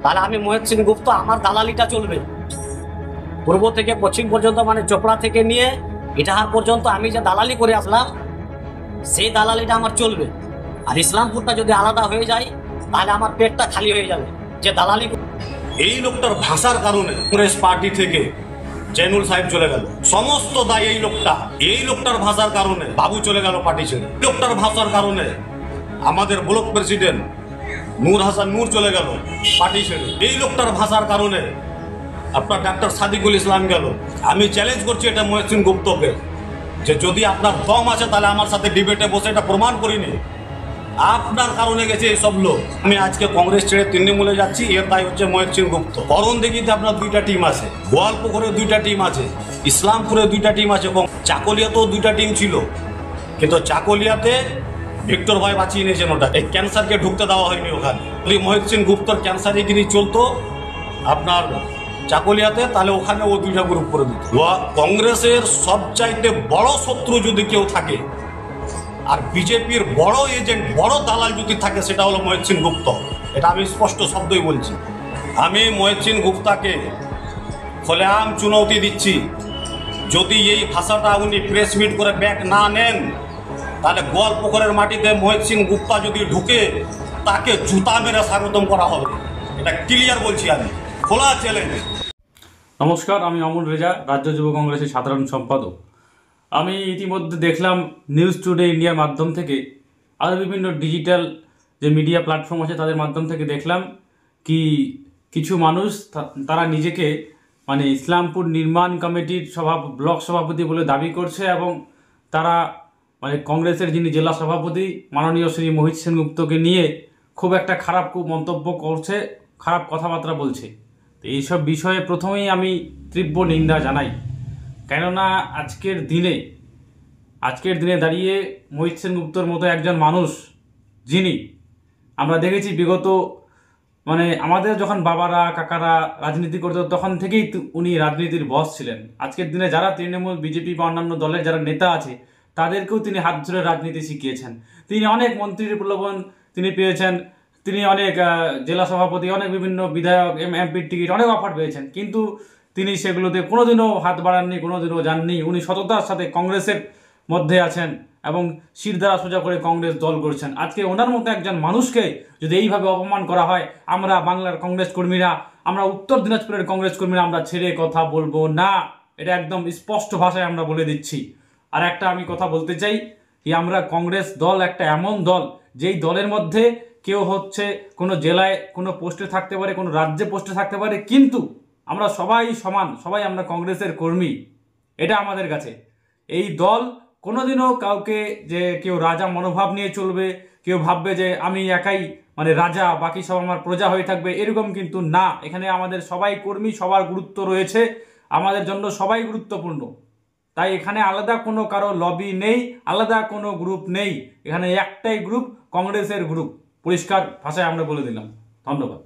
তাহলে আমি মহেশ গুপ্ত, আমার দালালিটা চলবে পূর্ব থেকে পশ্চিম পর্যন্ত, মানে চোপড়া থেকে নিয়ে ইটাহার পর্যন্ত আমি যে দালালি করে আসলাম সেই দালালিটা আমার চলবে। আর ইসলামপুরটা যদি আলাদা হয়ে যায় তাহলে আমার পেটটা খালি হয়ে যাবে যে দালালি। এই লোকটার ভাষার কারণে কংগ্রেস পার্টি থেকে জেনুল সাহেব চলে গেল, সমস্ত দায় এই লোকটার ভাষার কারণে বাবু চলে গেল পার্টি ছেড়ে। লোকটার ভাষার কারণে আমাদের ব্লক প্রেসিডেন্ট নূর হাসান নূর চলে গেল পার্টি ছেড়ে। এই লোকটার ভাষার কারণে আপনার ডাক্তার সাদিকুল ইসলাম গেল। আমি চ্যালেঞ্জ করছি এটা মহেশ গুপ্তকে, যে যদি আপনার দম আছে তাহলে আমার সাথে ডিবেটে বসে এটা প্রমাণ করিনি। আপনার কারণে গেছে এইসব লোক। আমি আজকে কংগ্রেস ছেড়ে তৃণমূলে যাচ্ছি, এর দায় হচ্ছে মহেশ গুপ্ত। করণদিঘিতে আপনার 2টা টিম আছে, গোয়ালপুকুরে 2টা টিম আছে, ইসলামপুরে 2টা টিম আছে, এবং চাকলিয়াতেও 2টা টিম ছিল। কিন্তু চাকলিয়াতে ভিক্টর ভাই বাঁচিয়ে নিয়েছেন ওটা, এই ক্যান্সারকে ঢুকতে দেওয়া হয়নি ওখানে। যদি মহেশ গুপ্তর ক্যান্সারিগিরি চলতো আপনার চাকলিয়াতে, তাহলে ওখানে ও 2টা গ্রুপ করে দিত। কংগ্রেসের সবচাইতে বড় শত্রু যদি কেউ থাকে আর বিজেপির বড় এজেন্ট, বড় দালাল যদি থাকে, সেটা হলো মহেশ গুপ্ত। এটা আমি স্পষ্ট শব্দই বলছি। আমি মহেশ গুপ্তাকে খোলেআম চুনৌতি দিচ্ছি, যদি এই ভাষাটা উনি প্রেস মিট করে ব্যাক না নেন, তাহলে গোয়ালপুকুরের মাটিতে মহেশ গুপ্তা যদি ঢুকে তাকে জুতা মেরে স্বাগতম করা হবে। এটা ক্লিয়ার বলছি, আমি খোলা চ্যালেঞ্জ। নমস্কার, আমি অমল রেজা, রাজ্য যুব কংগ্রেসের সাধারণ সম্পাদক। আমি ইতিমধ্যে দেখলাম নিউজ টুডে ইন্ডিয়ার মাধ্যম থেকে, আরও বিভিন্ন ডিজিটাল যে মিডিয়া প্ল্যাটফর্ম আছে তাদের মাধ্যম থেকে দেখলাম কি কিছু মানুষ তারা নিজেকে মানে ইসলামপুর নির্মাণ কমিটির ব্লক সভাপতি বলে দাবি করছে, এবং তারা মানে কংগ্রেসের যিনি জেলা সভাপতি মাননীয় শ্রী মহেশ সেনগুপ্তকে নিয়ে খুব একটা খারাপ মন্তব্য করছে, খারাপ কথাবার্তা বলছে। তো এইসব বিষয়ে প্রথমেই আমি তীব্র নিন্দা জানাই, কেননা আজকের দিনে দাঁড়িয়ে মহেশ সেনগুপ্তর মতো একজন মানুষ, যিনি আমরা দেখেছি বিগত মানে আমাদের যখন বাবারা কাকারা রাজনীতি করতো তখন থেকেই উনি রাজনীতির বস ছিলেন। আজকের দিনে যারা তৃণমূল, বিজেপি বা অন্যান্য দলের যারা নেতা আছে তাদেরকেও তিনি হাত ধরে রাজনীতি শিখিয়েছেন। তিনি অনেক মন্ত্রীর প্রলোভন তিনি পেয়েছেন, তিনি অনেক জেলা সভাপতি, অনেক বিভিন্ন বিধায়ক, এমপির টিকিট অনেক অফার পেয়েছেন, কিন্তু তিনি সেগুলোতে কোনোদিনও হাত বাড়াননি, কোনোদিনও যাননি। উনি সততার সাথে কংগ্রেসের মধ্যে আছেন এবং শির দ্বারা সোজা করে কংগ্রেস দল করছেন। আজকে ওনার মতো একজন মানুষকে যদি এইভাবে অপমান করা হয়, আমরা বাংলার কংগ্রেস কর্মীরা, আমরা উত্তর দিনাজপুরের কংগ্রেস কর্মীরা আমরা ছেড়ে কথা বলবো না। এটা একদম স্পষ্ট ভাষায় আমরা বলে দিচ্ছি। আর একটা আমি কথা বলতে চাই কি, আমরা কংগ্রেস দল একটা এমন দল যেই দলের মধ্যে কেউ হচ্ছে কোনো জেলায় কোনো পোস্টে থাকতে পারে, কোনো রাজ্যে পোস্টে থাকতে পারে, কিন্তু আমরা সবাই সমান, সবাই আমরা কংগ্রেসের কর্মী। এটা আমাদের কাছে এই দল কোনোদিনও কাউকে যে কেউ রাজা মনোভাব নিয়ে চলবে, কেউ ভাববে যে আমি একাই মানে রাজা, বাকি সব আমার প্রজা হয়ে থাকবে, এরকম কিন্তু না। এখানে আমাদের সবাই কর্মী, সবার গুরুত্ব রয়েছে, আমাদের জন্য সবাই গুরুত্বপূর্ণ। তাই এখানে আলাদা কোনো কারো লবি নেই, আলাদা কোনো গ্রুপ নেই। এখানে একটাই গ্রুপ, কংগ্রেসের গ্রুপ। পরিষ্কার ভাষায় আমরা বলে দিলাম। ধন্যবাদ।